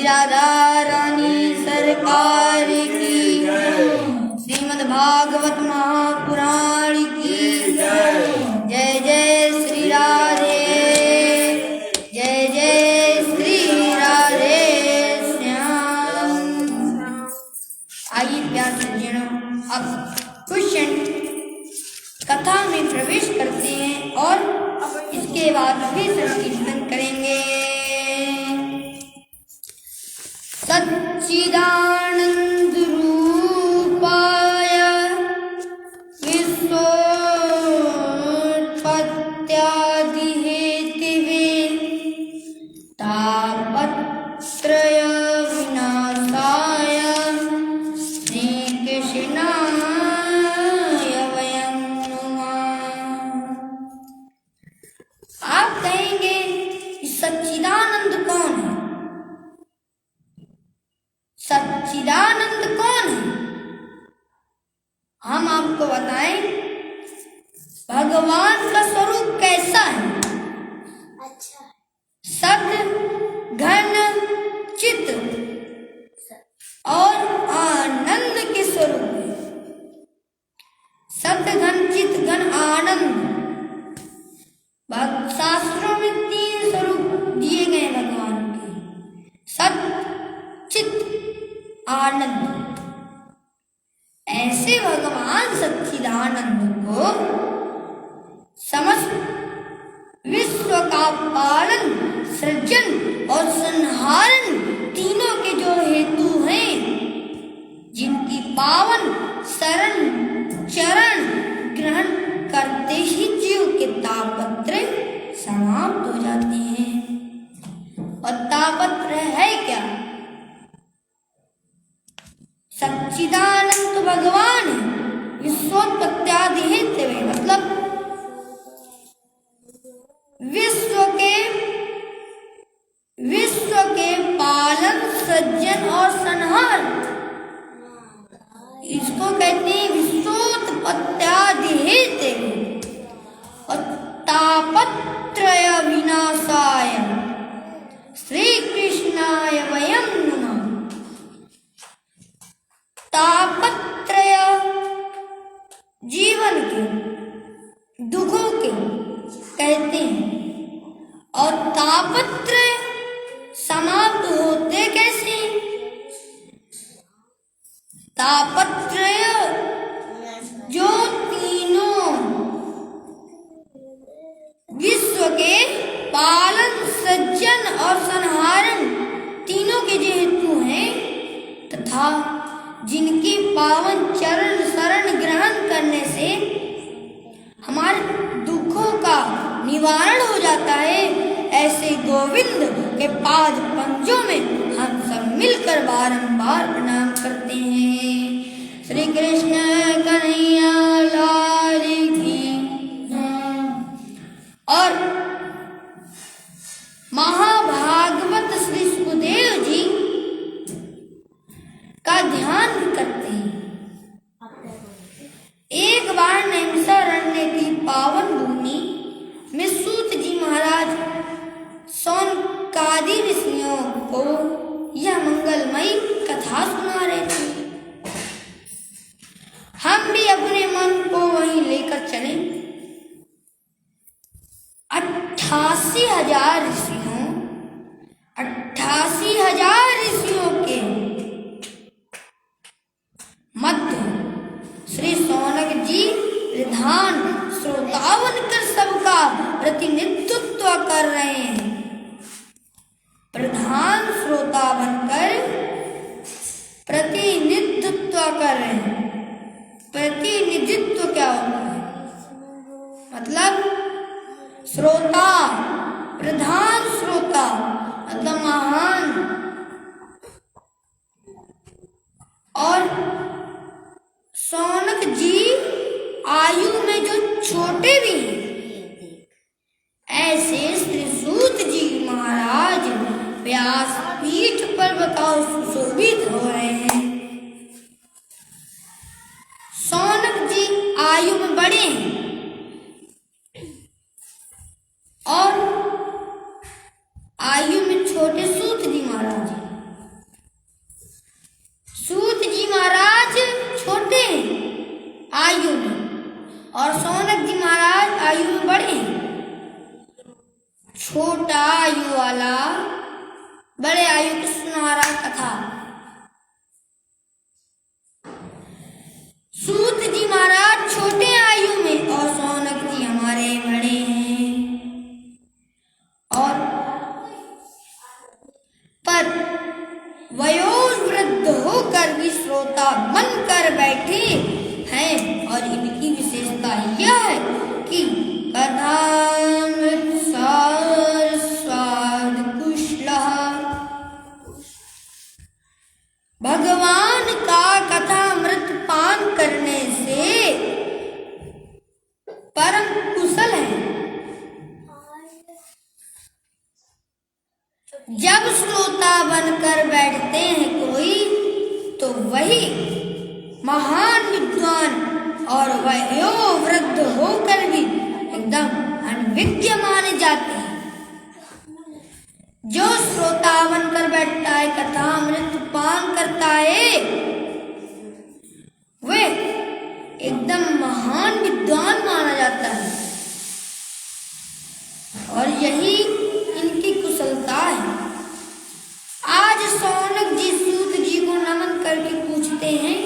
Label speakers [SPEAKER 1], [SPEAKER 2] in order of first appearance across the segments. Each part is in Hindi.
[SPEAKER 1] राधा रानी सरकार की, श्रीमद् भागवत महापुराण की जय। जय श्री राधे, जय जय श्री राधे श्याम। आइए प्यार सज्जनों, अब क्वेश्चन कथा में प्रवेश करते हैं और इसके बाद फिर संकीर्तन करेंगे। सच्चिदानंद रूपाय विश्वोत्पत्त्यादि हेतवे तापत्रय विनाशाय श्री कृष्णाय वयं नुमः। आप कहेंगे सच्चिदानंद कौन है? सच्चिदानंद कौन है? हम आपको बताएं भगवान का स्वरूप कैसा है। अच्छा, सत्य घन चित और आनंद के स्वरूप है। सत्य घन चित घन आनंद, शास्त्रों में 3 स्वरूप दिए गए भगवान के, सत्य चित आनंद। ऐसे भगवान सच्चिदानंद को समस्त विश्व का पालन, सृजन और संहारण तीनों के जो हेतु हैं, जिनकी पावन शरण चरण ग्रहण करते ही जीव के तापत्र समाप्त हो जाते हैं। और तापत्र है क्या? सच्चिदानंद भगवान विश्वोत्पत्त्यादि हेतवे, मतलब विश्व के पालन, सृजन और संहार, इसको कहते हैं विश्वोत्पत्त्यादि हेतवे। और तापत्रय विनाशाय श्री कृष्णाय वयं नुमः। तापत्रय जीवन के दुखों के कहते हैं। और तापत्रय समाप्त होते कैसे? तापत्रय जो तीनों विश्व के पालन, सृजन और संहारण तीनों के जो हेतु हैं तथा जिनकी पावन चरण शरण ग्रहण करने से हमारे दुखों का निवारण हो जाता है, ऐसे गोविंद के पाद पंजों में हम सब मिलकर बारंबार प्रणाम करते हैं। श्री कृष्ण कन्हैया लाल की। और महाभागवत श्री सुखदेव जी का ध्यान करते हैं। एक बार नैमिषारण्य की पावन भूमि में सूत जी महाराज सौनकादि ऋषियों को यह मंगलमयी कथा सुना रहे थे। हम भी अपने मन को वहीं लेकर चले। 88,000 ऋषियों के मध्य श्री सौनक जी प्रधान श्रोता बनकर सबका प्रतिनिधित्व कर रहे हैं। प्रधान श्रोता बनकर प्रतिनिधित्व कर रहे हैं। प्रतिनिधित्व क्या होता है? मतलब श्रोता, प्रधान श्रोता मतलब महान। और सौनक जी आयु में जो छोटे भी हैं, ऐसे श्री सूत जी महाराज व्यासपीठ पर बताओ सुशोभित हो रहे हैं। सौनक जी आयु में बड़े हैं और आयु में छोटे सूत जी महाराज हैं। बड़े आयु की सुनहरा कथा। सूत जी महाराज छोटे आयु में और सौनक जी हमारे बड़े हैं, और पर वयोवृद्ध होकर भी श्रोता बनकर बैठे हैं। और इनकी विशेषता यह है कि कथामृत सार स्वाद कुशलः, भगवान का कथामृत पान करने से परम कुशल है। जब श्रोता बनकर बैठते हैं कोई, तो वही महान विद्वान और वयोवृद्ध होकर भी एकदम अनभिज्ञ माने जाते हैं। जो श्रोता बनकर बैठता है, कथामृत पान करता है, वे एकदम महान विद्वान माना जाता है। और यही इनकी कुशलता है। आज सौनक जी सूत जी को नमन करके पूछते हैं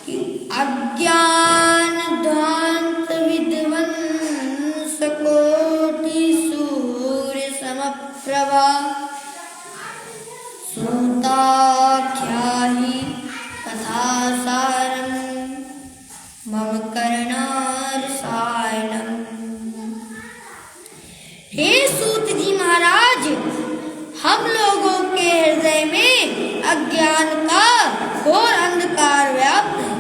[SPEAKER 1] कि अज्ञान ध्वांत विध्वंस कोटि सूर्य समप्रभा, श्रोताख्याहि कथासारं मम कर्णारसायनम्। हे सूत जी महाराज, हम लोगों के हृदय में अज्ञान का घोर अंधकार व्याप्त है।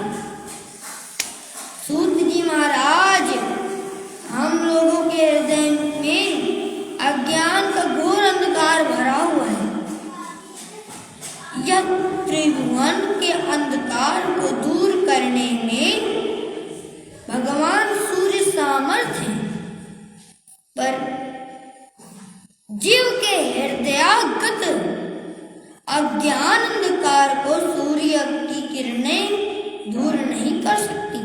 [SPEAKER 1] सूत जी महाराज, हम लोगों के हृदय में अज्ञान का घोर अंधकार भरा हुआ है। यह त्रिभुवन के अंधकार को दूर करने में भगवान सूर्य सामर्थ्य है, पर जीव के हृदयागत अज्ञान अंधकार को सूर्य की किरणें दूर नहीं कर सकती।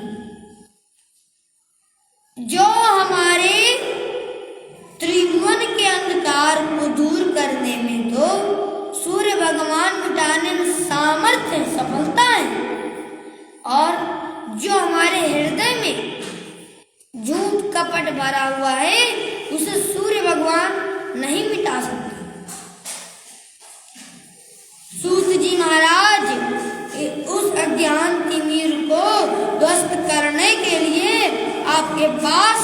[SPEAKER 1] जो हमारे त्रिभुवन के अंधकार को दूर करने में तो सूर्य भगवान मिटाने में सामर्थ्य सफलता है, और जो हमारे हृदय में झूठ कपट भरा हुआ है, उसे सूर्य भगवान नहीं मिटा सकते। सूत जी महाराज, उस अज्ञान तिमिर को ध्वस्त करने के लिए आपके पास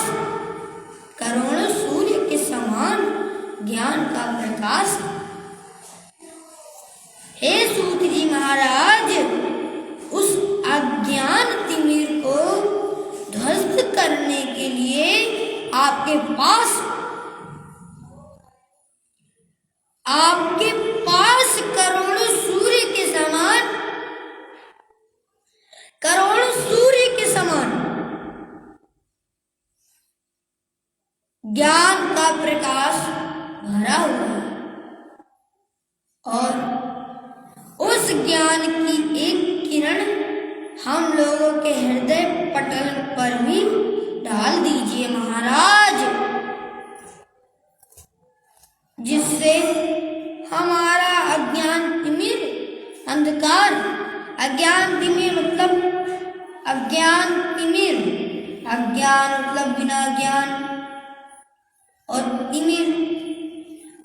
[SPEAKER 1] करोड़ों सूर्य के समान ज्ञान का प्रकाश है। हे सूत जी महाराज, उस अज्ञान तिमिर को ध्वस्त करने के लिए आपके पास करोड़ों सूर्य के समान ज्ञान का प्रकाश भरा हुआ है, और उस ज्ञान की एक किरण हम लोगों के हृदय पटल पर भी डाल दीजिए महाराज, जिससे हमारा अज्ञान तिमिर अंधकार, अज्ञान तिमिर मतलब अज्ञान मतलब बिना ज्ञान, और तिमिर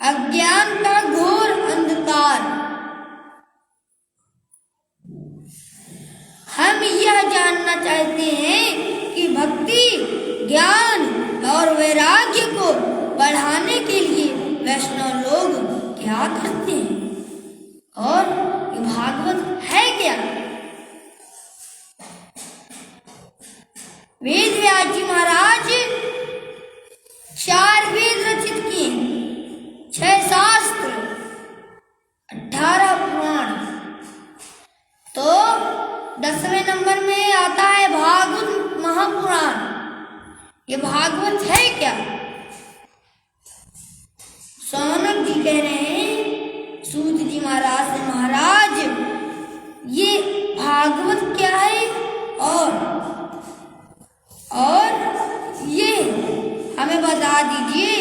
[SPEAKER 1] अज्ञान का घोर अंधकार। हम यह जानना चाहते हैं कि भक्ति, ज्ञान और वैराग्य को बढ़ाने के लिए वैष्णव लोग क्या करते हैं, और ये भागवत है क्या? वेद व्यास जी महाराज 4 वेद रचित किए, 6 शास्त्र, 18 पुराण। तो 10वें नंबर में आता है भागवत महापुराण। ये भागवत है क्या? सौनक जी कह रहे हैं सूत जी महाराज से, महाराज ये भागवत क्या है, और ये हमें बता दीजिए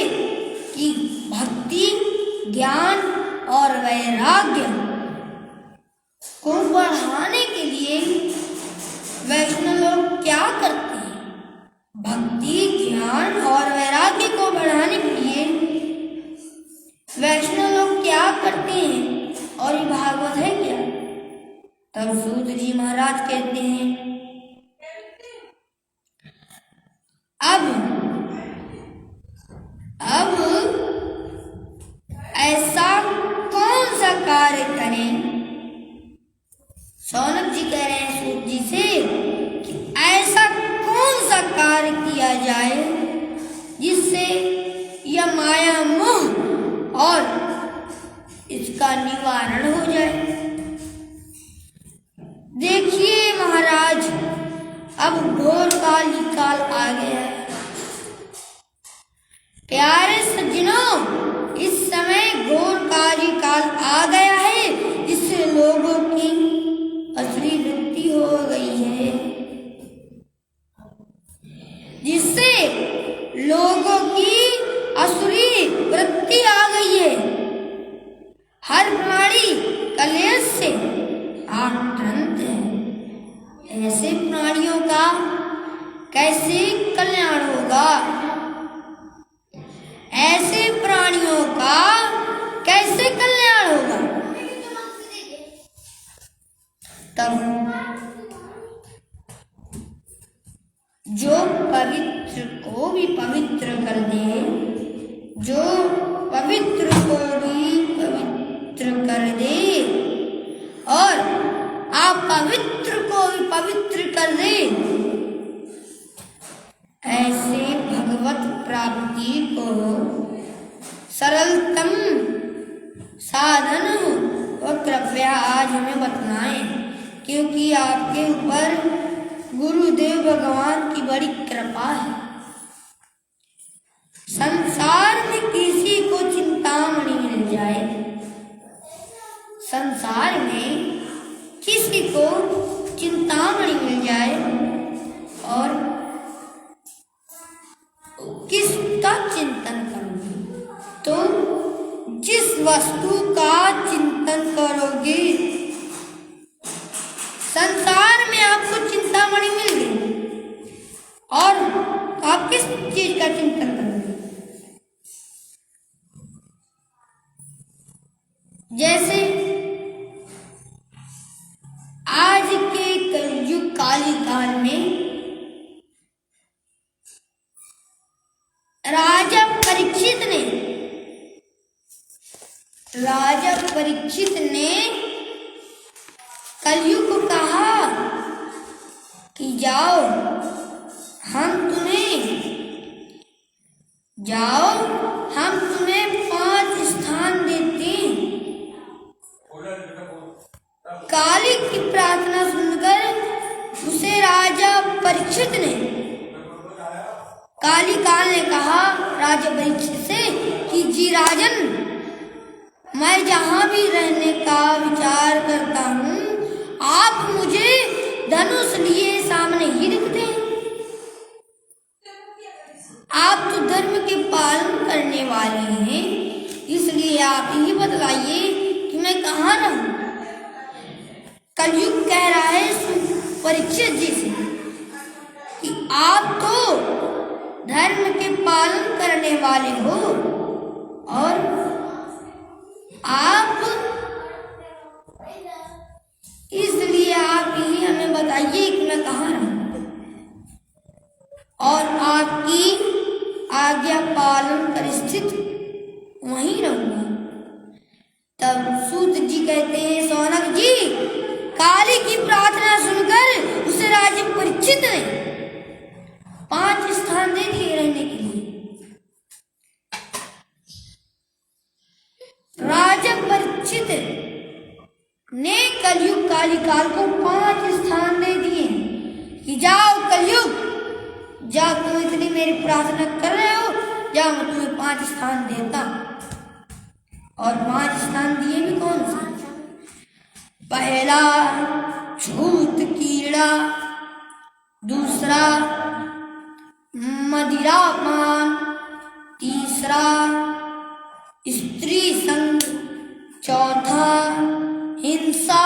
[SPEAKER 1] कि भक्ति, ज्ञान और वैराग्य को बढ़ाने के लिए वैष्णव लोग क्या करते हैं? भक्ति, ज्ञान और वैराग्य को बढ़ाने के लिए वैष्णव लोग क्या करते हैं? और ये भागवत है क्या? तब सूत जी महाराज कहते हैं, अब ऐसा कौन सा कार्य करें? शौनक जी कह रहे हैं सूत जी से कि ऐसा कौन सा कार्य किया जाए जिससे यह माया मोह और इसका निवारण हो जाए। देखिए महाराज, अब घोर काली काल आ गया है। प्यारे सज्जनों, इस समय घोर काली काल आ गया है, जिससे लोगों की असली वृत्ति हो गई है, जिससे लोगों की असली वृत्ति आ गई है। हर प्राणी कलेश से आक्रांत है। ऐसे प्राणियों का कैसे कल्याण होगा? ऐसे प्राणियों का कैसे कल्याण होगा? तब जो पवित्र को भी पवित्र कर दे, जो पवित्र को भी पवित्र कर दे और अपवित्र को भी पवित्र कर दे, ऐसे भगवत प्राप्ति को सरलतम साधन वो कृपया आज हमें बतलाएं, क्योंकि आपके ऊपर गुरुदेव भगवान की बड़ी कृपा है। संसार में किसी को चिंतामणि मिल जाए, संसार में किसी को चिंतामणि मिल जाए और किसका चिंतन करोगे? तो जिस वस्तु का चिंतन करोगे, संसार में आपको चिंतामणि मिल गई और आप किस चीज का चिंतन करोगे? जैसे आज के कलयुग काली काल में राजा परीक्षित ने कलयुग को कहा कि जाओ हम तुम्हें 5 स्थान देते हैं। काली की प्रार्थना सुनकर उसे राजा परीक्षित ने, काली काल ने कहा राजा परीक्षित से कि जी राजन, मैं जहां भी रहने का विचार करता हूँ, आप मुझे धनुष लिए सामने ही दिखते हैं। आप तो धर्म के पालन करने वाले हैं, इसलिए आप ही बतलाइए कि मैं कहाँ रहूं। कलयुग कह रहा है परीक्षित जी से कि आप तो धर्म के पालन करने वाले हो और आप, इसलिए आप ही हमें बताइए कि मैं कहाँ रहूं और आपकी आज्ञा पालन कर स्थित वहीं रहूंगा। तब सूत जी कहते हैं, शौनक जी, काली की प्रार्थना सुनकर उसे राजा परीक्षित ने 5 स्थान दे दिए रहने के लिए। राजा परीक्षित ने कलयुग काली काल को 5 स्थान दे दिए कि जाओ कलयुग, जाओ, तुम इतनी मेरी प्रार्थना कर रहे हो, जाओ मैं तुम्हें 5 स्थान देता। और 5 स्थान दिए भी कौन से? पहला छूत कीड़ा, दूसरा मदिरापान, तीसरा स्त्री संग, चौथा हिंसा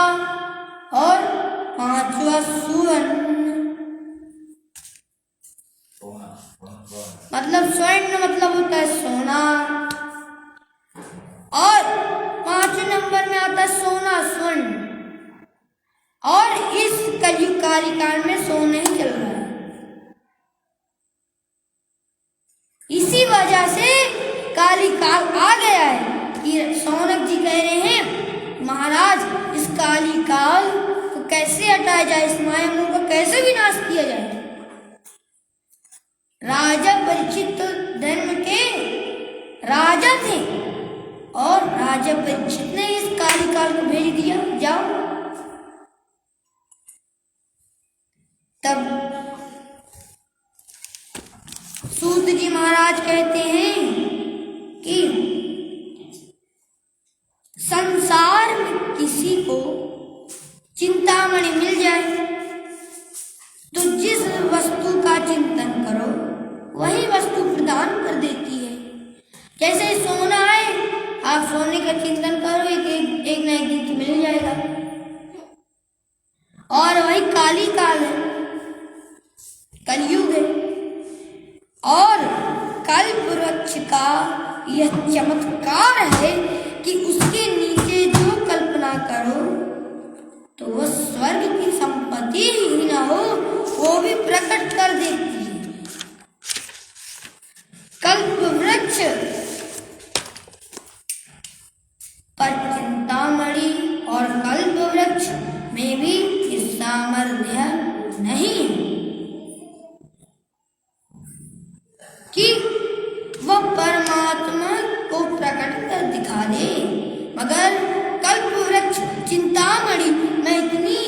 [SPEAKER 1] और पांचवा सुवर्ण। मतलब स्वर्ण मतलब होता है सोना, और पांचवें नंबर में आता है सोना स्वर्ण। और इस कलयुग काल में सोना ही चल रहा है। इसी वजह से काली काल आ गया है कि सौनक जी कह रहे हैं महाराज इस काली काल को कैसे हटाया जाए, इस माया मोह को कैसे विनाश किया जाए। राजा परीक्षित तो धर्म के राजा थे और राजा परीक्षित ने इस काली काल को भेज दिया, जाओ। तब सूत जी महाराज कहते हैं कि संसार में किसी को चिंतामणि मिल जाए तो जिस वस्तु का चिंतन करो वही वस्तु प्रदान कर देती है। जैसे सोना है, आप सोने का चिंतन करो एक ना एक दिन तो मिल जाएगा। और वही काली काल है, कलयुग है। और कल्प वृक्ष का यह चमत्कार है कि उसके नीचे जो कल्पना करो तो वह स्वर्ग की संपत्ति ही ना हो वो भी प्रकट कर देती है। कल्प वृक्ष पर चिंतामणि और कल्प वृक्ष में भी सामर्थ्य नहीं कि वह परमात्मा को प्रकट कर दिखा दे, मगर कल्प वृक्ष चिंतामणि में इतनी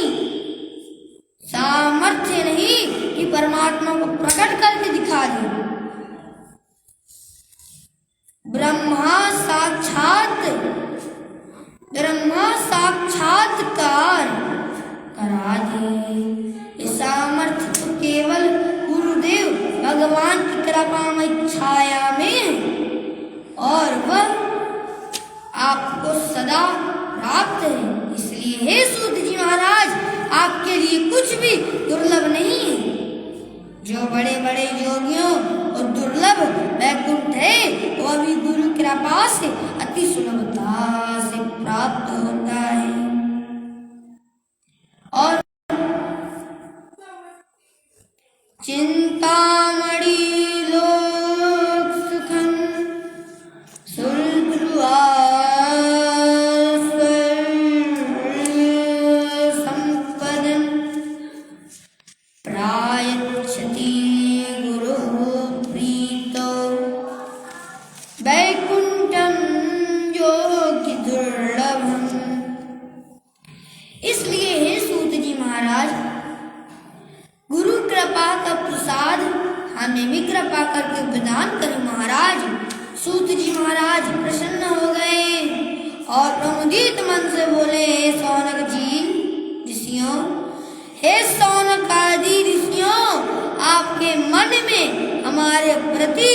[SPEAKER 1] सामर्थ्य नहीं कि परमात्मा को प्रकट करके दिखा दे। ब्रह्मा साक्षात्कार करा दे। इस सामर्थ्य तो केवल गुरुदेव भगवान की कृपामय छाया में और वह आपको सदा प्राप्त है। इसलिए हे सूत जी महाराज आपके लिए कुछ भी दुर्लभ नहीं है। जो बड़े बड़े योगियों और दुर्लभ वैकुंठ है वह भी गुरु कृपा से अति सुलभता से प्राप्त होता है। और चिंतामणि लोक सुखं संपदं प्रायच्छति गुरुः प्रीतो वैकुंठं योगी दुर्लभम्। इसलिए हे सूत जी महाराज गुरु कृपा का प्रसाद हमें भी कृपा करके प्रदान करें। महाराज सूत जी महाराज प्रसन्न हो गए और प्रमुदित मन से बोले, हे सौनक जी ऋषियों, हे सौनक आदि ऋषियों, आपके मन में हमारे प्रति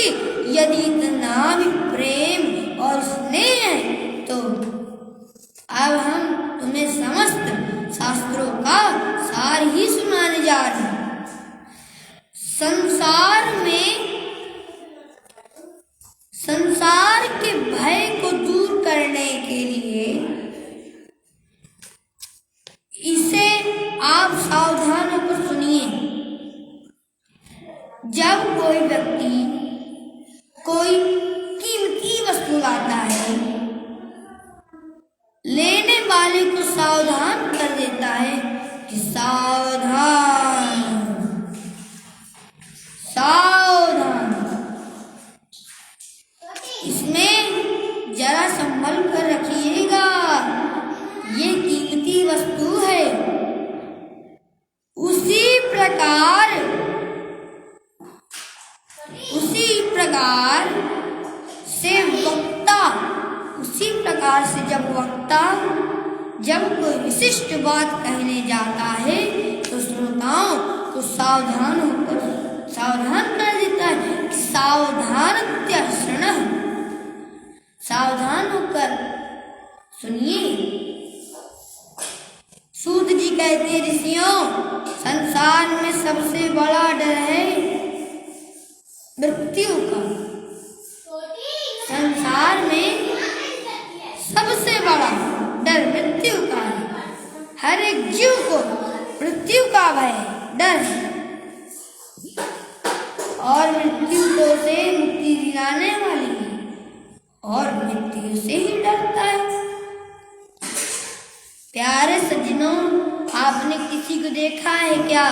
[SPEAKER 1] यदि इतना भी प्रेम और स्नेह है तो अब हम तुम्हें समस्त शास्त्रों का सार ही सुनाने जा रहे हैं। संसार के भय को दूर करने के लिए इसे आप सावधान होकर सुनिए। जब कोई व्यक्ति कोई कीमती वस्तु लाता है, लेने वाले को सावधान कर देता है कि सावधान सावधान, इसमें जरा संभल कर रखिएगा, ये कीमती वस्तु है। उसी प्रकार से जब कोई विशिष्ट बात कहने जाता है तो श्रोताओं को सावधान कर देता है कि सावधान होकर सुनिए। सूत जी कहते हैं, ऋषियों, संसार में सबसे बड़ा डर है मृत्यु का। संसार में सबसे बड़ा डर मृत्यु का है। हर एक जीव को मृत्यु का भय, डर है, और मृत्यु तो से मुक्ति दिलाने वाली है, और मृत्यु से ही डरता है। प्यारे सज्जनों, आपने किसी को देखा है क्या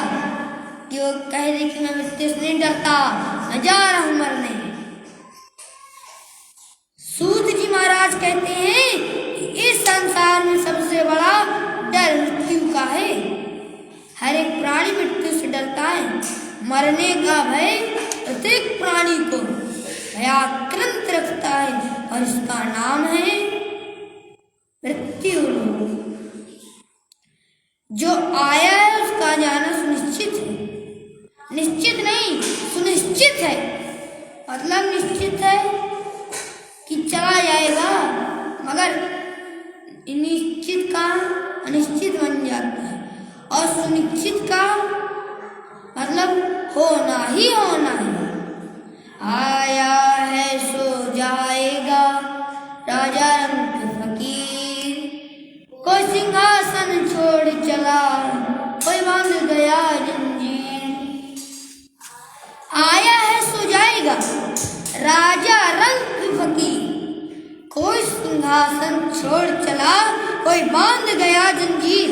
[SPEAKER 1] कि वो कह दे कि मैं मृत्यु से नहीं डरता, मैं जा रहा हूं मरने? सूत जी महाराज कहते हैं कि इस संसार में सबसे बड़ा डर मृत्यु का है। हर एक प्राणी मृत्यु से डरता है। मरने का भय प्रत्येक प्राणी को भयाक्रांत रखता है, और इसका नाम है मृत्यु। जो आया है उसका जाना सुनिश्चित है। निश्चित नहीं, सुनिश्चित है। मतलब निश्चित है कि चला जाएगा, मगर निश्चित का अनिश्चित बन जाता है, और सुनिश्चित का मतलब होना ही होना है। आया है सो जाएगा, राजा रंग फकीर, कोई सिंहासन छोड़ चला, कोई बांध गया जंजीर। आया है सो जाएगा, राजा रंग फकीर, कोई सिंहासन छोड़ चला, कोई बांध गया जंजीर।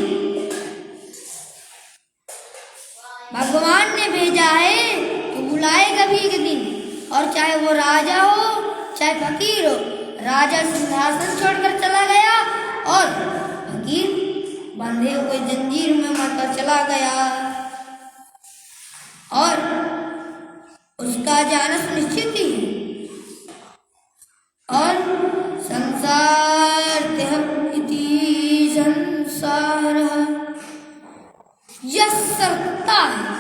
[SPEAKER 1] भगवान ने भेजा है तो बुलाएगा भी एक दिन, और चाहे वो राजा हो चाहे फकीर हो। राजा सिंहासन छोड़कर चला गया, और फकीर बंधे हुए जंजीर में मरकर चला गया, और उसका जाना सुनिश्चित ही है। और संसार इति संसार यह सरकता है,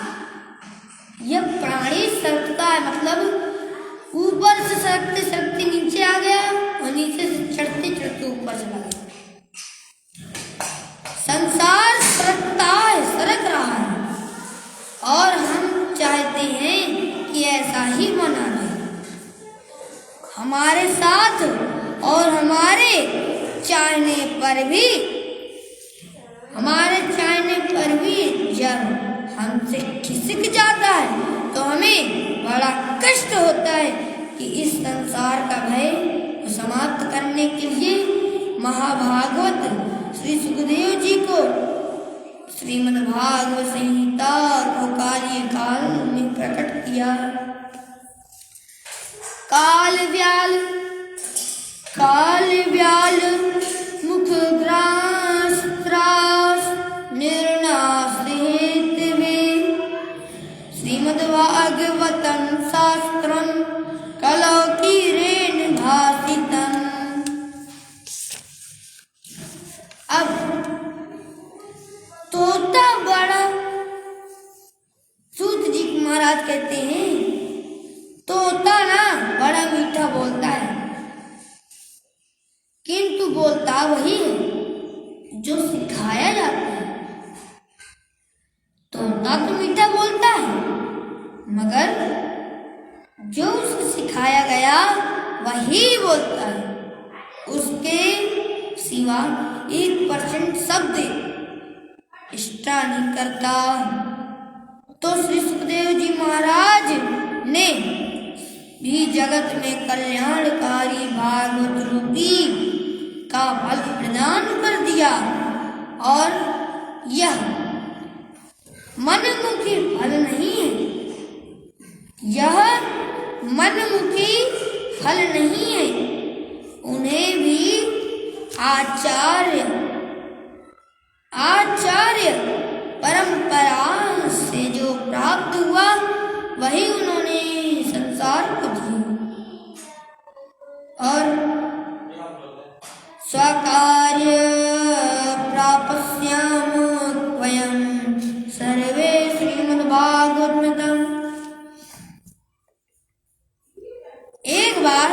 [SPEAKER 1] यह प्राणी सरकता है, मतलब ऊपर से सरकते सरकते नीचे आ गया, और नीचे से चढ़ते चढ़ते ऊपर चला गया। संसार सरकता है, सरक रहा है, और हम चाहते हैं कि ऐसा ही बना रहे हमारे साथ, और हमारे चाहने पर भी, जब हमसे खिसक जाता है तो हमें बड़ा कष्ट होता है कि इस संसार का भय को समाप्त करने के लिए महाभागवत श्री सुखदेव जी को श्रीमद्भागवत संहिता को काल में प्रकट किया। काल व्याल मुख ग्रास त्रास निर्नासित वे, श्रीमद्भागवतं शास्त्रं कलौकीरेण भासितम्। अब तोता बड़ा, सूत जी महाराज कहते हैं, तोता ना बड़ा मीठा बोलता है, किंतु बोलता वही है जो सिखाया जाता है। तोता तो मीठा बोलता है, मगर जो उसे सिखाया गया वही बोलता है। उसके सिवा 1% शब्द एक्स्ट्रा नहीं करता। तो श्री सुखदेव जी महाराज ने भी जगत में कल्याणकारी भागवत रूपी का फल प्रदान कर दिया, और यह मनमुखी फल नहीं है, यह मनमुखी फल नहीं है। उन्हें भी आचार्य परंपरा से जो प्राप्त हुआ वही उन्होंने संसार को दिया। और स्वकार्य प्रापस्याम वयं सर्वे श्रीमद्भागवतम्। एक बार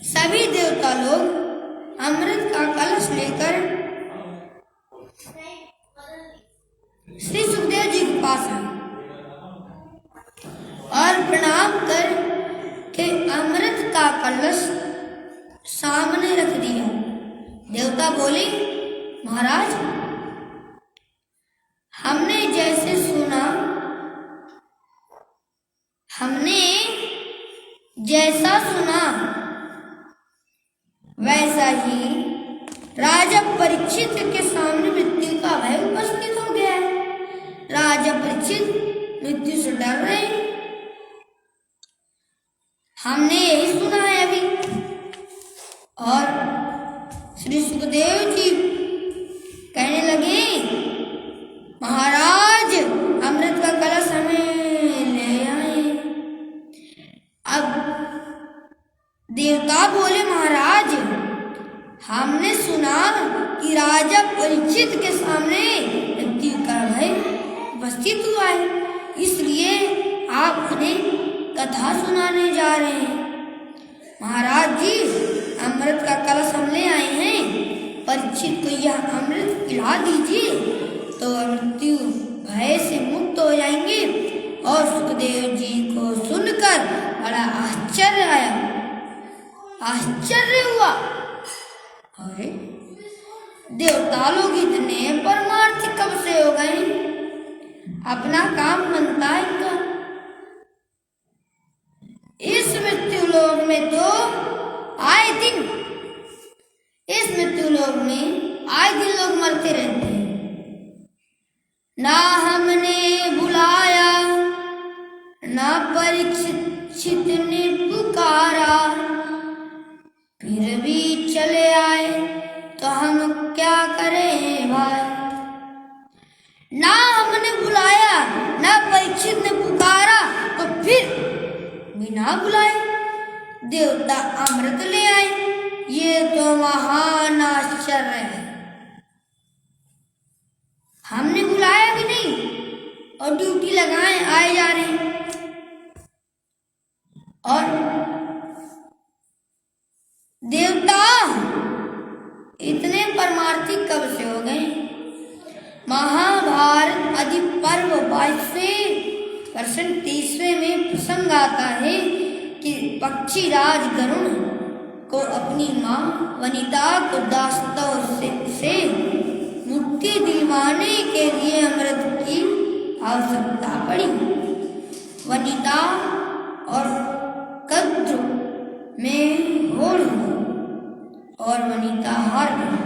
[SPEAKER 1] सभी देवता लोग कि अमृत का कलश सामने रख दिया। देवता बोले, महाराज, हमने जैसा सुना वैसा ही राजा परीक्षित के सामने मृत्यु का भय उपस्थित हो गया है। राजा परीक्षित मृत्यु से डर रहे हैं। हमने यही सुना है अभी। और श्री सुखदेव जी कहने लगे, महाराज, अमृत का कलश हमें ले आए। अब देवता बोले, महाराज, हमने सुना कि राजा परीक्षित के सामने मृत्यु का भय उपस्थित हुआ है, इसलिए आप उन्हें कथा सुनाने जा रहे हैं। महाराज जी, अमृत का कलश हम ले आए हैं, परीक्षित को यह अमृत पिला दीजिए तो मृत्यु भय से मुक्त हो जाएंगे। और सुखदेव जी को सुनकर बड़ा आश्चर्य आया, आश्चर्य हुआ। अरे, देवता लोग इतने परमार्थी कब से हो गए? अपना काम बनता है इनका। इस मृत्यु लोक में तो आए दिन लोग मरते रहते हैं। ना हमने बुलाया, ना परीक्षित ने पुकारा, फिर भी चले आए तो हम क्या करें भाई। ना हमने बुलाया, ना परीक्षित ने पुकारा, तो फिर बिना बुलाए देवता अमृत ले आए। ये तो महान आश्चर्य है। हमने बुलाया भी नहीं और ड्यूटी लगाए आए जा रहे हैं। और देवता इतने परमार्थी कब से हो गए? महाभारत आदि पर्व 22वें 30वें में प्रसंग आता है कि पक्षीराज गरुण को अपनी माँ वनिता को दास्तों से मुक्ति दिलवाने के लिए अमृत की आवश्यकता पड़ी। वनिता और कद्र में होड़ हुई और वनिता हार गई।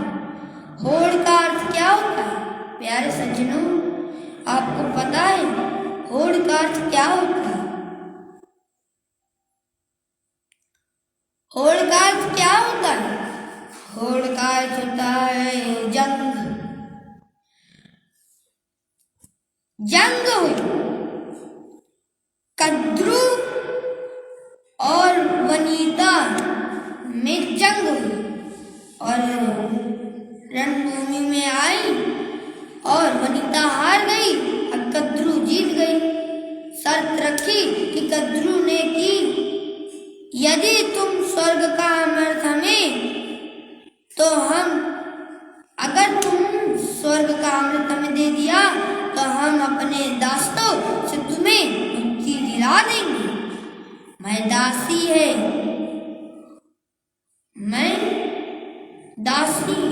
[SPEAKER 1] होड़ का अर्थ क्या होता है प्यारे सज्जनों? आपको पता है होड़ का अर्थ क्या होता है? होड़ का अर्थ क्या होता है? होड़ का अर्थ होता है जंग। जंग हुई, कद्रू और वनिता में जंग हुई और रणभूमि में आई और वनिता हार गई और कद्रू जीत गई। शर्त रखी कि कद्रू ने कि यदि तुम स्वर्ग का अमृत हमें तो अगर तुम स्वर्ग का अमृत हमें दे दिया तो हम अपने दासों से तुम्हें मुक्ति दिला देंगे। मैं दासी है, मैं दासी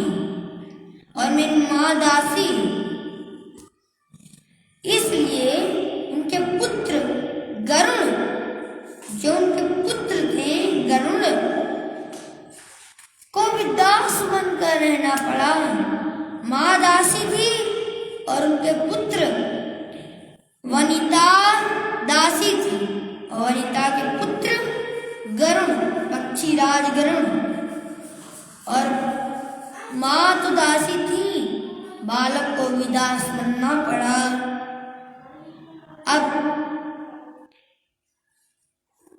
[SPEAKER 1] और मेरी माँ दासी। इसलिए उनके पुत्र गरुण, जो उनके पुत्र थे गरुण, को भी दास बनकर रहना पड़ा। माँ दासी थी और उनके पुत्र वनिता दासी थी और वनिता के पुत्र गरुण, पक्षीराज गरुण। और माँ तो दासी थी, बालक को भी दास बनना पड़ा। अब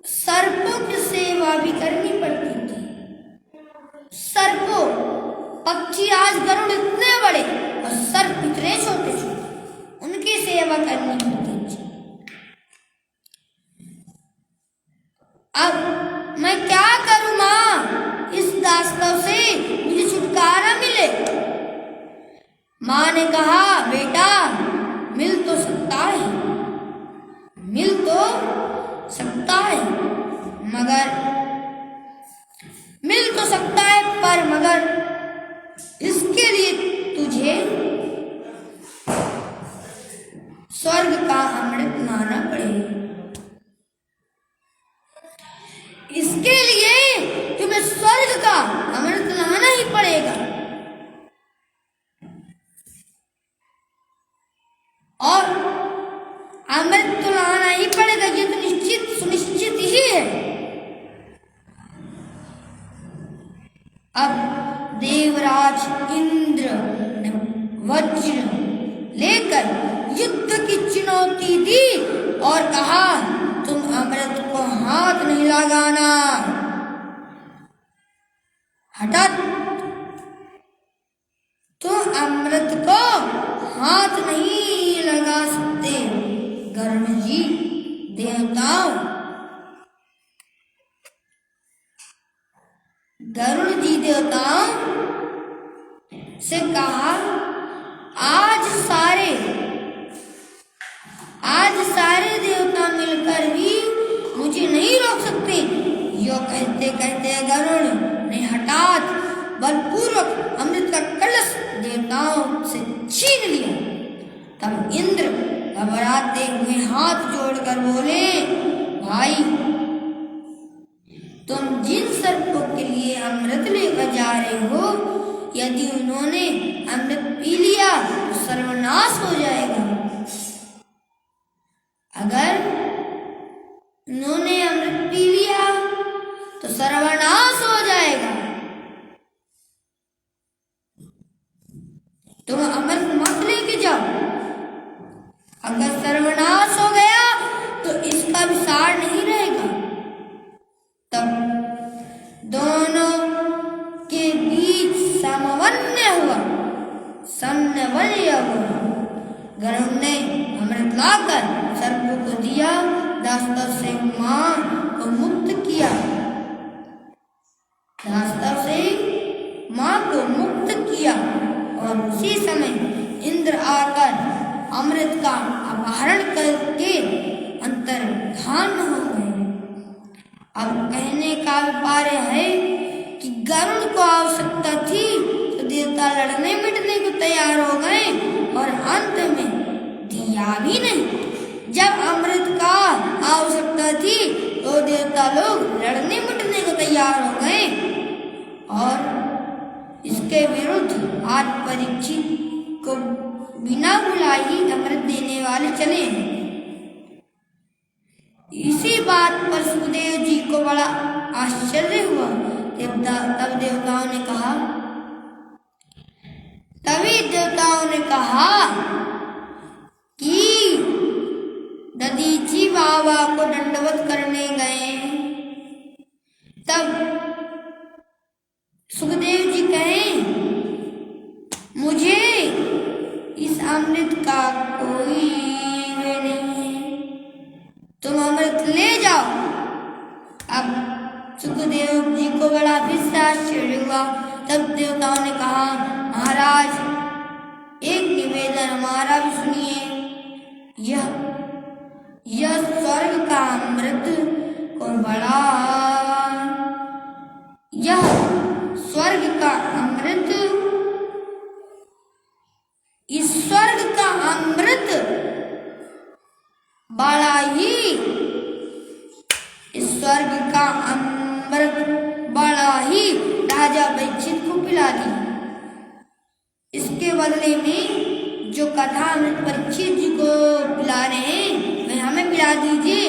[SPEAKER 1] सर्पों की सेवा भी करनी पड़ती थी। सर्पों, पक्षीराज गरुड़ इतने बड़े और सर्प इतने छोटे छोटे, उनकी सेवा करनी पड़ती थी। अब मैं क्या करूं माँ, इस दास्तव से मुझे छुटकारा मिले। माँ ने कहा, बेटा मिल तो सकता है, मगर मिल तो सकता है, पर मगर इसके लिए तुझे स्वर्ग का अमृत लाना पड़ेगा। इसके लिए तुम्हें स्वर्ग का अमृत लाना ही पड़ेगा। और अमृत तो लाना ही पड़ेगा, ये तो निश्चित सुनिश्चित ही है। अब देवराज इंद्र ने वज्र लेकर युद्ध की चुनौती दी और कहा, तुम अमृत को हाथ नहीं लगाना। हठात तुम अमृत को हाथ नहीं लगा सकते। गरुड़ जी देवताओं से कहा, आज सारे देवता मिलकर भी मुझे नहीं रोक सकते। यो कहते कहते गरुड़ ने हठात बलपूर्वक अमृत का कलश देवताओं से छीन लिया। तब इंद्र घबराते हुए हाथ जोड़कर बोले, भाई, तुम जिन सर्पों के लिए अमृत लेकर जा रहे हो, यदि उन्होंने अमृत पी लिया तो सर्वनाश हो जाएगा। अगर उन्होंने अमृत पी लिया तो सर्वनाश हो जाएगा। तुम अमृत मत लेके जाओ। अगर सर्वनाश हो गया तो इसका विसार नहीं रहेगा। तब दोनों के बीच समन्वय हुआ। गरुड़ ने अमृत लाकर सर्पों को दिया, दास्तां से मां को मुक्त किया। और उसी समय इंद्र आकर अमृत का अपहरण करके अंतर्धान हो गए। अब कहने का अभिप्राय है कि गरुड़ को आवश्यकता थी तो देवता लड़ने मिटने को तैयार हो गए और अंत में दिया भी नहीं। जब अमृत का आवश्यकता थी तो देवता लोग लड़ने मिटने को तैयार हो गए और इसके विरुद्ध आज परीक्षित को बिना बुलाए ही अमृत देने वाले चले। इसी बात पर सुखदेव जी को बड़ा आश्चर्य हुआ। तब देवताओं ने कहा कि दधीची बाबा को दंडवत करने गए। तब सुखदेव जी कहें, मुझे इस अमृत का कोई नहीं है, तुम अमृत ले जाओ। अब सुखदेव जी को बड़ा फिर से आश्चर्य हुआ। तब देवताओं ने कहा, महाराज, एक निवेदन हमारा भी सुनिए। यह स्वर्ग का अमृत को बड़ा, यह स्वर्ग का अमृत, इस स्वर्ग का अमृत बड़ा ही, इस स्वर्ग का अमृत बड़ा ही राजा परीक्षित को पिला दी। इसके बदले में जो कथा अमृत परीक्षित जी को पिला रहे हैं वह हमें पिला दीजिए।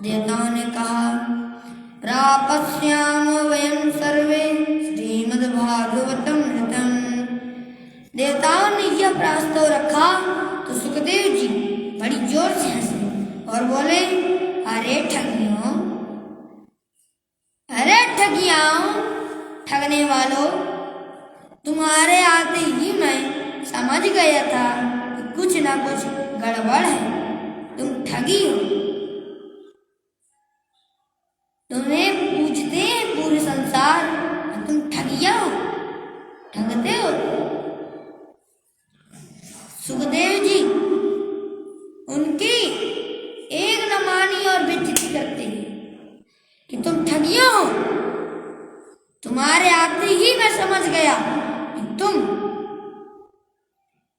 [SPEAKER 1] देवताओं ने कहा, प्रापस्याम वयं सर्वे श्रीमद्भागवतमृतम्। देवताओं ने यह प्रस्ताव रखा तो सुखदेव जी बड़ी जोर से हंसे और बोले, अरे ठगियाओं, ठगने वालों, तुम्हारे आते ही मैं समझ गया था कि कुछ ना कुछ गड़बड़ है। तुम ठगी हो। तुम्हें पूछते हैं पूरे संसार, तुम ठगिया हो, ठगते हो। सुखदेव जी उनकी एक न मानी और बेइज्जती करते हैं। आते ही मैं समझ गया कि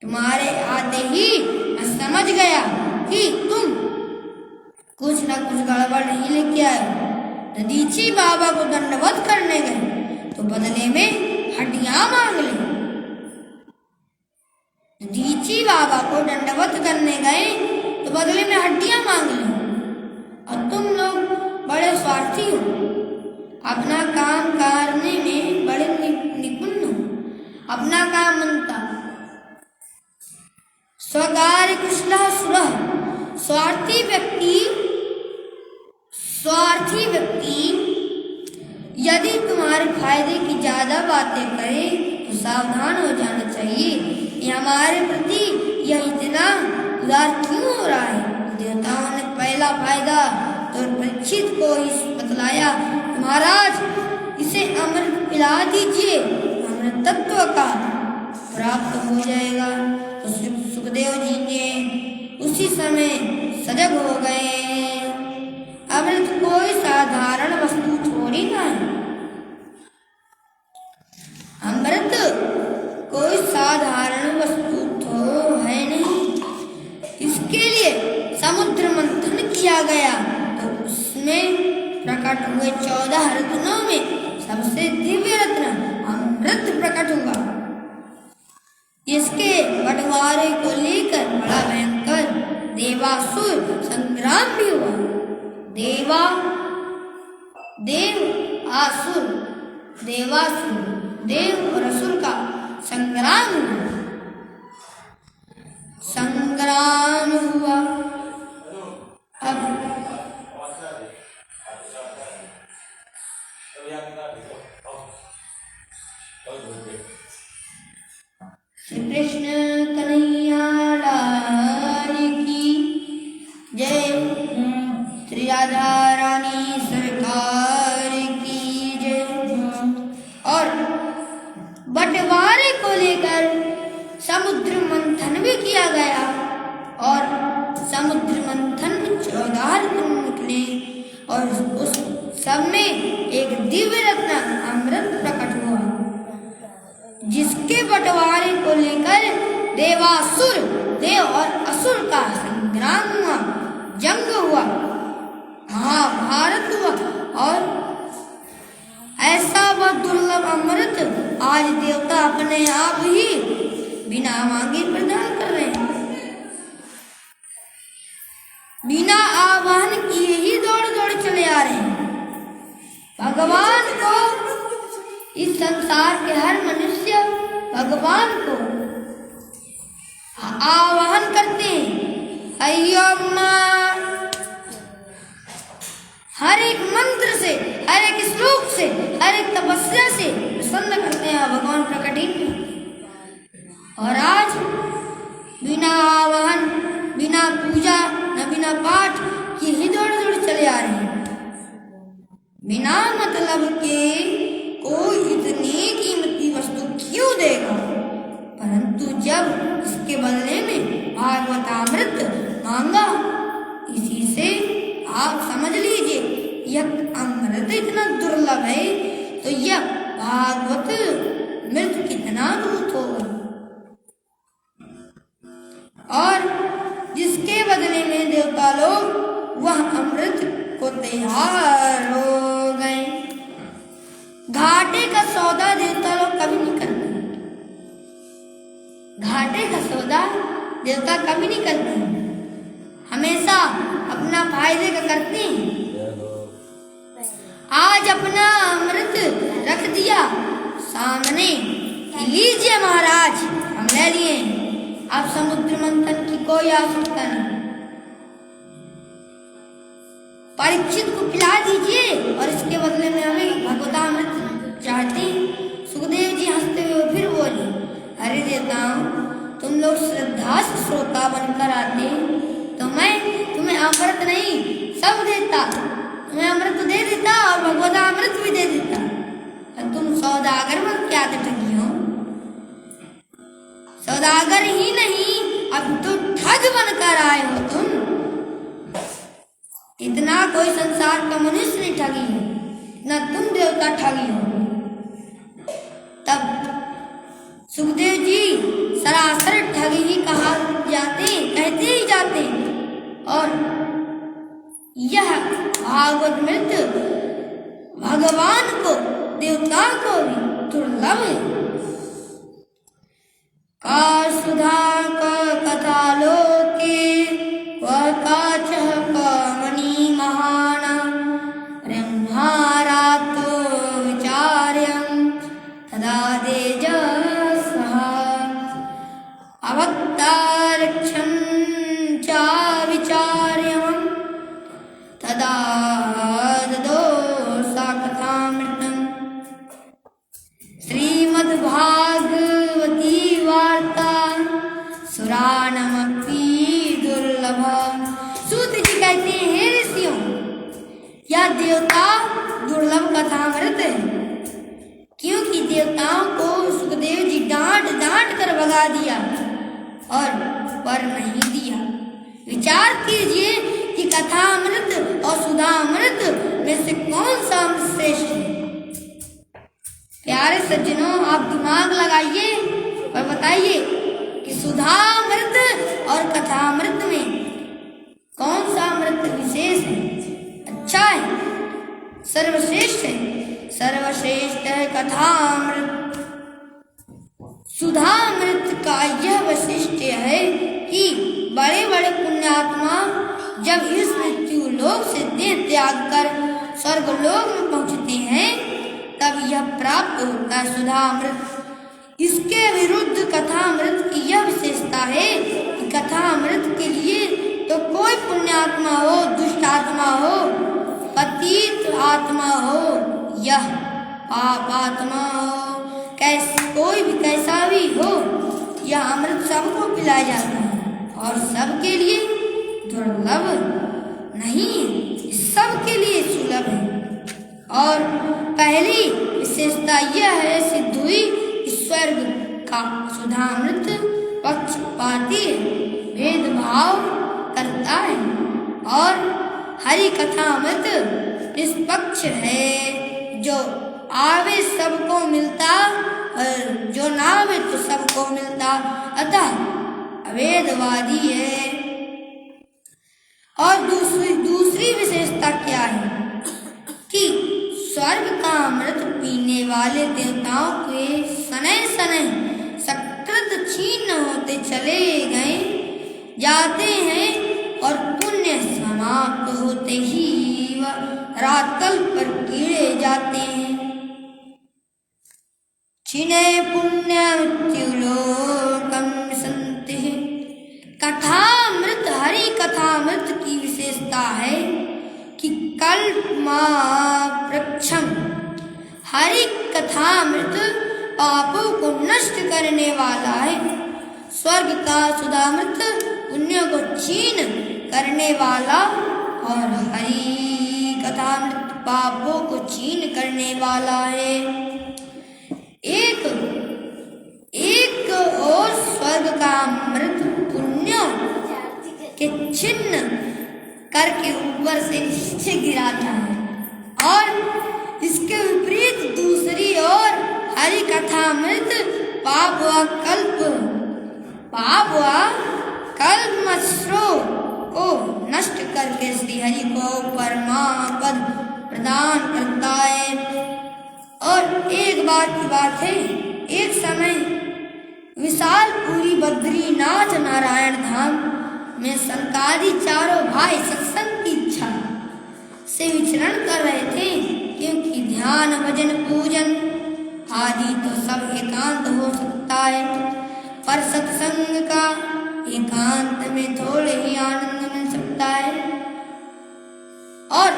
[SPEAKER 1] तुम्हारे आते ही मैं समझ गया कि तुम कुछ न कुछ गड़बड़ नहीं लेके आए। दधीची बाबा को दंडवत करने गए तो बदले में हड्डियां मांग ली। दधीची बाबा को दंडवत करने गए तो बदले में हड्डियां मांग ली। और तुम लोग बड़े स्वार्थी हो, अपना काम करने में बड़े निपुण हो। अपना काम मनता स्वकार्य कुशलः सुरः। स्वार्थी व्यक्ति यदि तुम्हारे फायदे की ज्यादा बातें करे तो सावधान हो जाना चाहिए। ये हमारे प्रति यह इतना उदार क्यों हो रहा है? देवताओं ने पहला फायदा तो परीक्षित को ही बतलाया, महाराज इसे अमृत पिला दीजिए, अमृत तत्व का प्राप्त हो जाएगा। तो सुखदेव जी ने उसी समय सजग हो गए। अमृत कोई साधारण वस्तु थोड़ी ना है। अमृत कोई साधारण वस्तु तो है नहीं। इसके लिए समुद्र मंथन किया गया तो उसमें प्रकट हुए 14 रत्नों में सबसे दिव्य रत्न अमृत प्रकट हुआ। इसके बंटवारे को लेकर बड़ा भयंकर देवासुर संग्राम भी हुआ। देव और असुर का संग्राम हुआ। अब श्री कृष्ण कन्हैया लाल की जय। श्री राधा रानी सरकार की जय। और बंटवारे को लेकर समुद्र मंथन भी किया गया और समुद्र मंथन में 14 रत्न निकले और उस सब में एक दिव्य रत्न अमृत प्रकट हुआ, जिसके बंटवारे को लेकर देव और असुर का संग्राम हुआ, जंग हुआ, महाभारत हुआ। और ऐसा वह दुर्लभ अमृत आज देवता अपने आप ही बिना मांगे प्रदान कर रहे हैं। बिना आह्वान किए ही दौड़ दौड़ चले आ रहे हैं। भगवान को इस संसार के हर मनुष्य भगवान को आह्वान करते हैं। अय्योम्मा हर एक मंत्र से, हर एक श्लोक से, हर एक तपस्या से प्रसन्न करते हैं भगवान प्रकट ही। और आज बिना आह्वान, बिना पूजा, न बिना पाठ ये ही दौड़ दौड़ चले आ रहे हैं। बिना मतलब के कोई इतनी कीमती वस्तु क्यों देगा? परंतु जब इसके बदले में भागवतामृत मांगा, इसी से आप समझ लीजिए यह अमृत इतना दुर्लभ है तो यह भागवत मृत कितना दूत होगा। और जिसके बदले में देवता लोग वह अमृत को तैयार हो गए। घाटे का सौदा देवता लोग कभी नहीं करते। घाटे का सौदा देवता कभी नहीं करते, हमेशा अपना फायदे का करते हैं। आज अपना अमृत रख दिया सामने, लीजिए महाराज हम ले लिए। अब समुद्र मंथन की कोई आवश्यकता नहीं। परीक्षित को पिला दीजिए और इसके बदले में हमें भगवतामृत चाहते हैं। सुखदेव जी हंसते हुए फिर बोले, अरे देवताओं, तुम लोग श्रद्धा से श्रोता बनकर आते तो मैं तुम्हें अमृत नहीं सब देता, तुम्हें अमृत दे देता और भगवतामृत भी दे देता। और तुम सौदागर बन के आते ठगी हो। सौदागर ही नहीं, अब तो ठग बनकर आए हो तुम। इतना कोई संसार का मनुष्य नहीं ठगी है, इतना तुम देवता ठगी हो। तब सुखदेव जी सरासर ठग ही कहते ही जाते। और यह भागवत मृत भगवान को देवता को भी दुर्लभ है। का सुधा का कथा लोके वह काचः का मणि महाना ब्रह्मारातो विचार्यं तदा तेजसः अभक्तारक्षं च विचार्यं तदा ददो सा कथामृतम्। श्रीमद्भागवती वार्ता सुरानमपि दुर्लभा। सूत जी कहते हैं, ऋषियों, यह देवता दुर्लभ कथामृत है, क्योंकि देवताओं को सुखदेव जी डांट कर भगा दिया और वर नहीं दिया। विचार कीजिए कि कथामृत और सुधामृत में से कौन सा श्रेष्ठ है। प्यारे सज्जनों, आप दिमाग लगाइए और बताइए कि सुधामृत और कथामृत में कौन सा अमृत विशेष है, अच्छा है, सर्वश्रेष्ठ है। सर्वश्रेष्ठ है कथामृत। सुधामृत का यह वैशिष्ट्य है कि बड़े बड़े पुण्यात्मा जब इस मृत्यु लोक से देह त्याग कर स्वर्ग लोक में पहुंचते हैं तब यह प्राप्त होता है सुधामृत। इसके विरुद्ध कथामृत की यह विशेषता है कि कथामृत के लिए तो कोई पुण्यात्मा हो, दुष्ट आत्मा हो, पतित आत्मा हो, यह पाप आत्मा हो, कोई भी कैसा भी हो, यह अमृत सबको पिलाया जाता है और सबके लिए दुर्लभ नहीं, सबके लिए सुलभ है। और पहली विशेषता यह है सिद्ध हुई कि स्वर्ग का सुधामृत पक्षपाती है, भेदभाव करता है, और हरि कथामृत निष्पक्ष है, जो आवे सबको मिलता और जो ना आवे तो सबको मिलता, अतः अवेदवादी है। और दूसरी विशेषता क्या है कि स्वर्ग का अमृत पीने वाले देवताओं के शनैः शनैः सकृत छीन होते चले जाते हैं और पुण्य समाप्त होते ही वह रातल पर कीड़े जाते हैं। छिने पुण्य मृत्युलोकम संति। कथामृत, हरि कथामृत की विशेषता है कि कल्पमाप्रक्षम, हरि कथामृत पापों को नष्ट करने वाला है। स्वर्ग का सुधामृत पुण्य को छीन करने वाला और हरि कथामृत पापों को छीन करने वाला है। एक और स्वर्ग का अमृत पुण्य के छिन्न करके ऊपर से नीचे गिराता है, और इसके विपरीत दूसरी ओर हरि कथामृत पाप व कल्मषों को नष्ट करके श्री हरि को परमापद प्रदान करता है। और एक बार की बात है, एक समय विशालपुरी बद्रीनाथ नारायण धाम में सनकादि चारों भाई सत्संग की इच्छा से विचरण कर रहे थे, क्योंकि ध्यान भजन पूजन आदि तो सब एकांत हो सकता है, पर सत्संग का एकांत में थोड़े ही आनंद मिल सकता है। और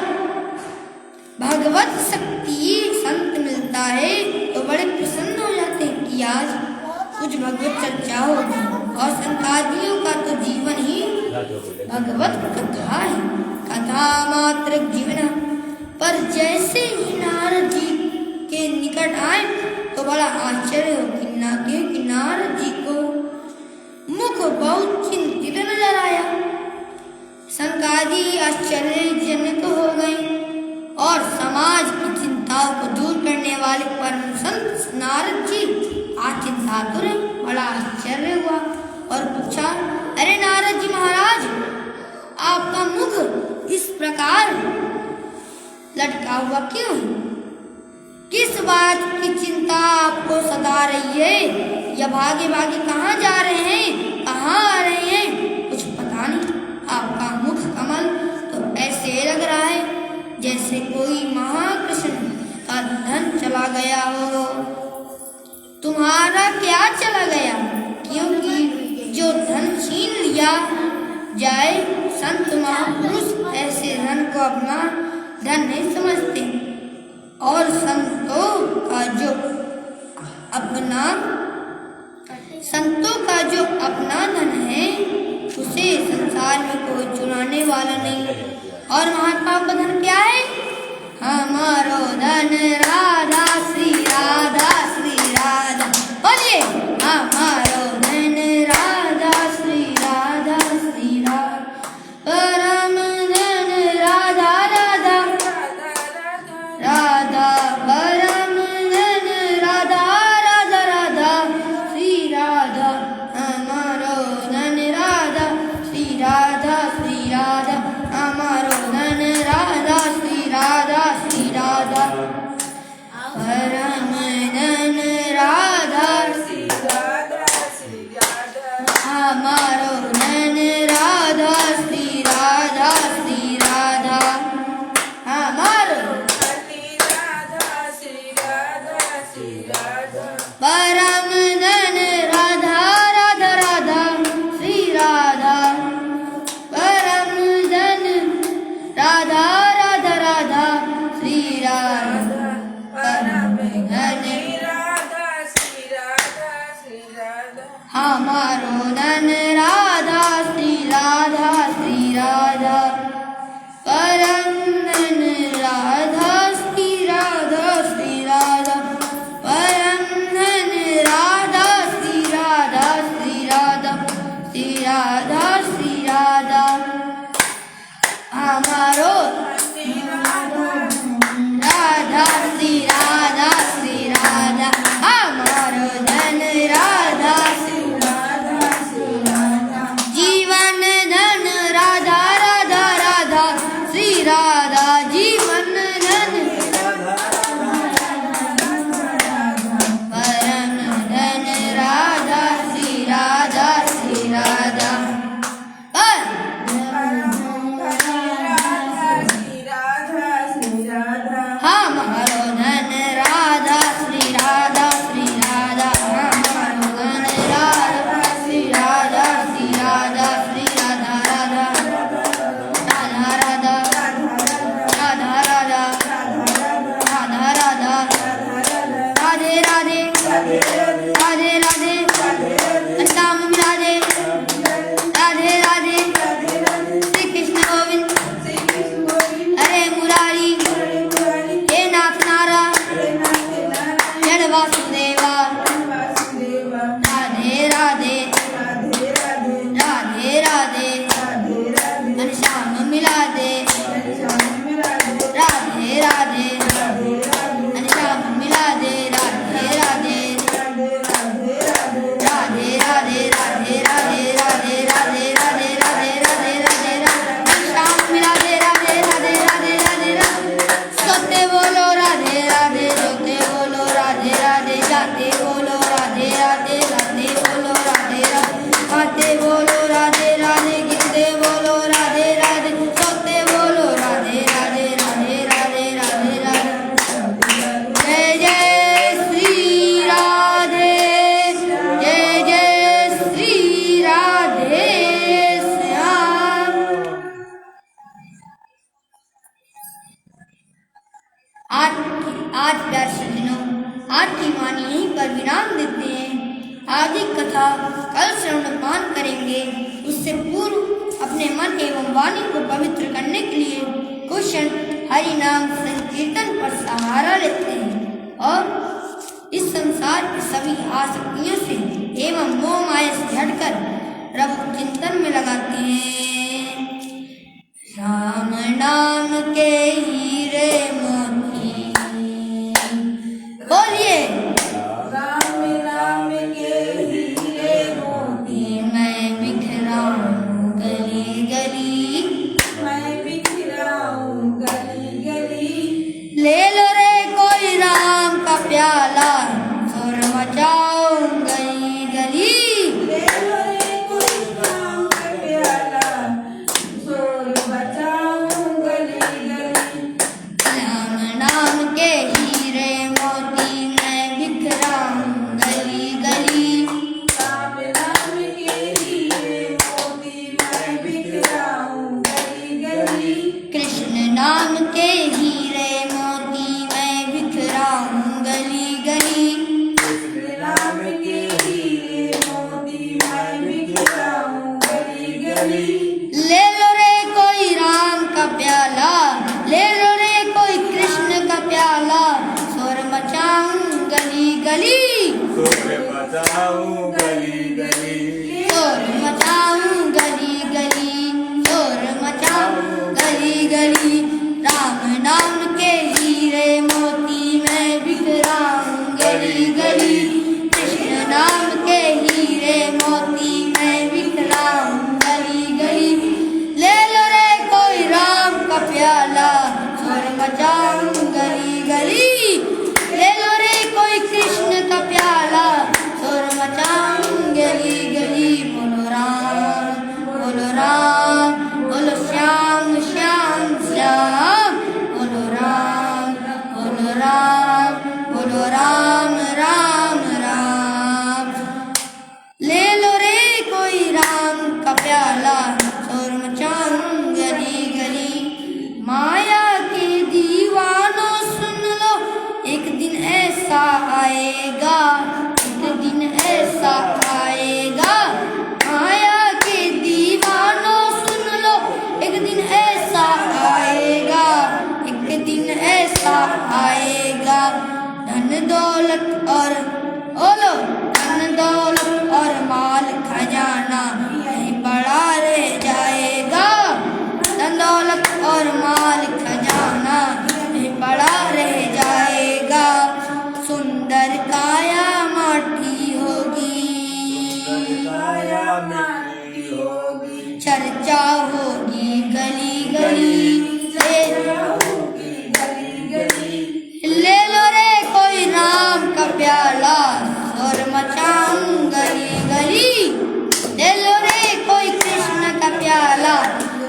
[SPEAKER 1] भगवत शक्ति संत मिलता है तो बड़े प्रसन्न हो जाते हैं कि आज कुछ भगवत चर्चा होगी। और संकादियों का तो जीवन ही भगवत कथा है, कथा मात्र जीवन। पर जैसे ही नारद जी के निकट आए तो बड़ा आश्चर्य हो, क्योंकि नारद जी को मुख बहुत चिंतित नजर आया। संकादी आश्चर्यजनक हो गए और समाज की चिंता चिंताओं को दूर करने वाले परम संत नारद जी आचिंतातुर हैं। बड़ा आश्चर्य हुआ और पूछा, अरे नारद जी महाराज, आपका मुख इस प्रकार लटका हुआ क्यों है? किस बात की चिंता आपको सता रही है? या भागे भागे कहाँ जा रहे हैं, कहाँ आ रहे हैं, कुछ पता नहीं। आपका मुख कमल तो ऐसे लग रहा है जैसे कोई महाकृष्ण का धन चला गया हो। तुम्हारा क्या चला गया? क्योंकि जो धन छीन लिया जाए, संत महापुरुष ऐसे धन को अपना धन नहीं समझते, और संतों का जो अपना धन है उसे संसार में कोई चुराने वाला नहीं। और महात्माओं का धन क्या है? हमारो धन राधा श्री राधा श्री राधा। बोलिए, हमारो धन राधा श्री राधा श्री राधा, परम धन राधा राधा राधा, परम धन राधा राधा राधा श्री राधा, हमारो धन राधा श्री राधा श्री राधा, हमारो धन राधा श्री राधा श्री राधा, परम धन राधा श्री राधा श्री राधा, हमारो धन राधा श्री राधा श्री राधा, हमारो परम धन राधा राधा राधा श्री राधा, परम धन राधा राधा राधा श्री राधा, परम धन राधा श्री राधा श्री राधा, हमारो धन राधा श्री राधा श्री राधा, परम धन राधा श्री राधा श्री राधा, परम धन राधा श्री राधा श्री राधा, श्री राधा श्री राधा, हमारो राधा श्री राधा श्री राधा, हमारो धन राधा श्री राधा श्री राधा, जीवन धन राधा राधा राधा श्री राधा, जीवन धन परम धन राधा श्री राधा श्री राधा, हमारो धन राधा श्री राधा श्री राधा, हमारो धन राधा श्री राधा श्री राधा, श्री राधा राधा राधा राधा राधा राधा राधा राधा, राधे राधे राधे राधे, नाम राधे राधे राधे, श्री कृष्ण गोविंद हरे मुरारी, हे नाथ नारा जड़ वासुदेवा, राधे राधे राधे राधे, घनश्याम मिला दे, राधे राधे घनश्याम मिला दे, राधे राधे राधे राधे राधे राधे राधे राधे राधे राधे राधे राधे राधे, घनश्याम मिला दे, राधे राधे राधे राधे राधे, सोते बोलो राधे राधे, जोते बोलो राधे राधे, जाते बोलो राधे राधे, लाते बोलो राधे राधे, खाते बोलो राधे राधे, गिरते बोलो राधे राधे, सोते बोलो राधे राधे राधे राधे राधे राधे, जय जय श्री राधे, जय जय श्री राधे श्याम। आज प्यारे सज्जनों, आज की वाणी यहीं पर विराम देते हैं। आगे कथा कल श्रवणपान करेंगे। उससे पूर्व अपने मन एवं वाणी को पवित्र करने के लिए कुछ क्षण हरि नाम संकीर्तन पर सहारा लेते हैं और इस संसार की सभी आसक्तियों से एवं मोह माया से हटकर प्रभु चिंतन में लगाते हैं। राम नाम के हीरे मोती
[SPEAKER 2] शोर मचाऊं गली गली,
[SPEAKER 1] शोर मचाऊं गली गली, शोर मचाऊं गली गली। राम नाम के हीरे मोती मैं बिखराऊं गली गली, कृष्ण नाम के हीरे मोती मैं बिखराऊं गली गली। ले लो रे कोई राम का प्याला, शोर मचाऊं गली गली। ले लो रे कोई कृष्ण का प्याला, शोर मचाऊं गली गली। बोलो राम, बोलो राम, बोलो श्याम श्याम श्याम, बोलो राम, बोलो राम, बोलो राम राम राम। ले लो रे कोई राम का प्याला, शोर मचाऊं गली गली। माया के दीवानों सुन लो, एक दिन ऐसा आएगा, एक दिन ऐसा आएगा। माया के दीवानों सुन लो, एक दिन ऐसा आएगा, एक दिन ऐसा आएगा। धन दौलत और ओलो, धन दौलत और माल खजाना नहीं बड़ा रह जाएगा। धन दौलत और माल खजाना नहीं बड़ा रह जाएगा। सुंदर काया माटी होगी,
[SPEAKER 2] काया मिट्टी होगी,
[SPEAKER 1] चर्चा होगी गली गली। ले लो रे कोई राम का प्याला, शोर मचाऊं गली गली। ले लो रे कोई कृष्ण का प्याला,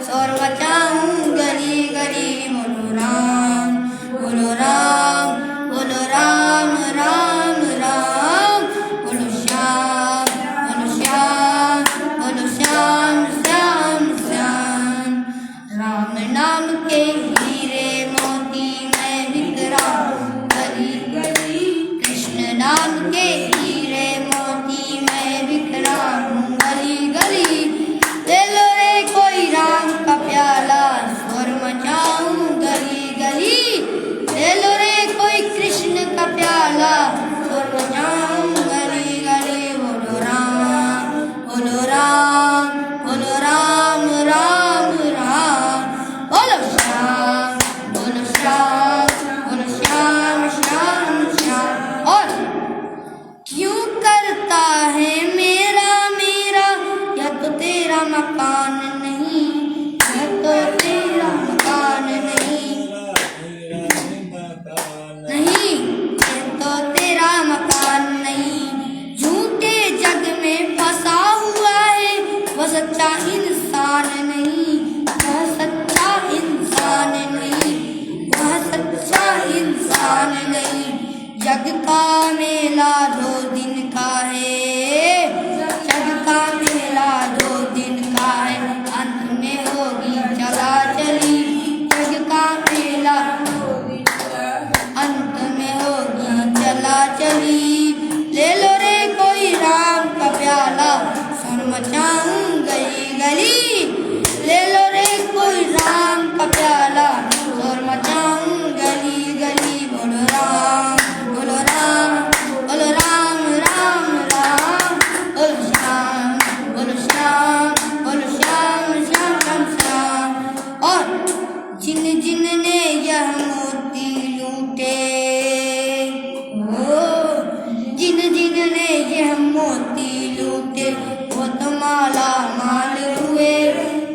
[SPEAKER 1] शोर मचाऊं गली गली। बोलो राम, बोलो राम, बोलो राम राम राम, बोलो श्याम, बोलो श्याम, बोलो श्याम श्याम श्याम। राम नाम के हीरे मोती मैं बिखराऊं गली गली, कृष्ण नाम के हीरे मोती मैं बिखराऊं गली गली। ले लो रे कोई राम का प्याला, शोर मचाऊं गली गली। ले लो रे कोई कृष्ण का प्याला, शोर मचाऊं गली गली। बोलो राम, बोलो राम, बोलो राम राम राम, बोलो श्याम, बोलो श्याम, बोलो श्याम श्याम श्याम। और क्यों करता है मेरा मेरा, या तो तेरा मकान नहीं, या तो तेरा मकान नहीं, नहीं ये तो तेरा मकान नहीं। झूठे जग में फंसा हुआ है, वह सच्चा इंसान नहीं, वह सच्चा इंसान नहीं, वह सच्चा इंसान नहीं। जग का मेला 2 दिन का है, जग का मेला 2 दिन का है, अंत में होगी चला चली। जग का मेला अंत में होगी चला चली। ले लो रे कोई राम का प्याला, शोर मचाऊं गली गली। ले लो रे कोई राम का प्याला, शोर मचाऊं गली गली। बोलो राम, बोलो राम, बोलो राम राम राम, बोलो श्याम, बोलो श्याम, बोलो श्याम श्याम श्याम श्याम। और जिन जिन ने यह मोती लूटे, जिन जिन ने यह मोती लूटे, वो तो माला माल हुए।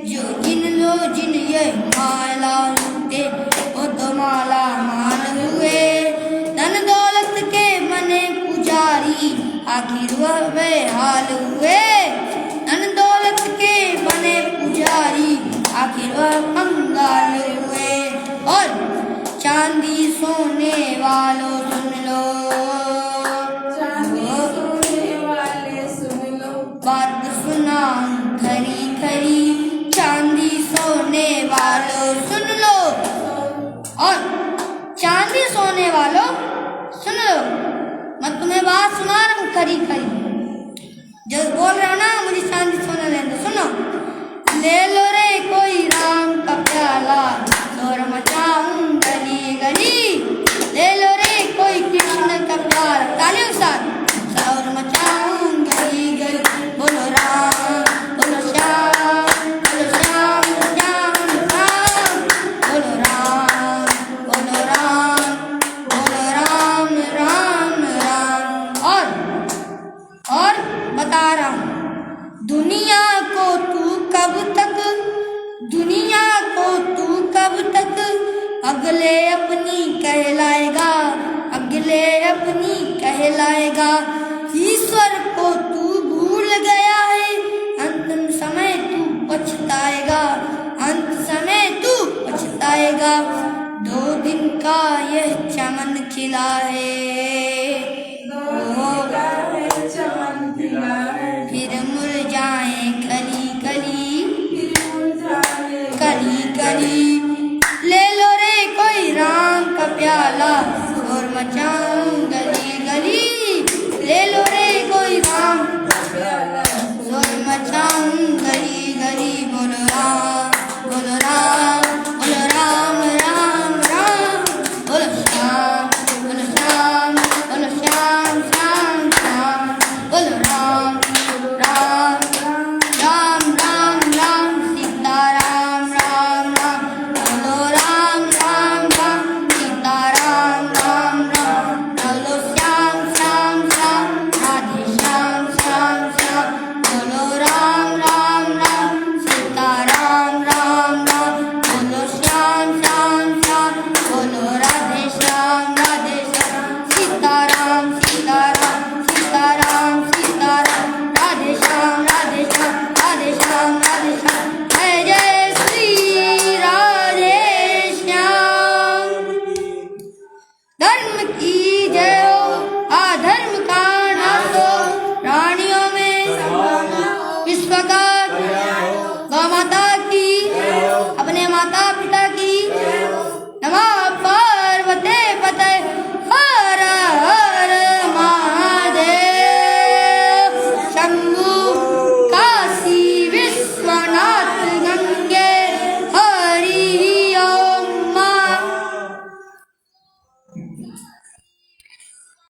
[SPEAKER 1] जो जिन ये माला लूटे, वो तो माला माल हुए। धन दौलत के बने पुजारी, आखिर वह बेहाल हुए। धन दौलत के बने पुजारी, आखिर वह कंगाल हुए। और चांदी सोने वालों सुन लो, बात सुना खरी खरी। चांदी सोने वालों सुन लो, और चांदी सोने वालों सुन लो, मैं तुम्हें बात सुना रहा हूँ खरी खरी। जो बोल रहे हो ना मुझे चांदी सोना लेने दो, सुनो। ले लो रे कोई राम का प्याला, शोर मचाऊं गली गली। ले लो रे कोई कृष्ण का प्याला, तालियों के साथ। अगले अपनी कहलाएगा, अगले अपनी कहलाएगा। ईश्वर को तू भूल गया है, अंतिम समय तू पछताएगा, अंत समय तू पछताएगा। 2 दिन का यह चमन खिला है,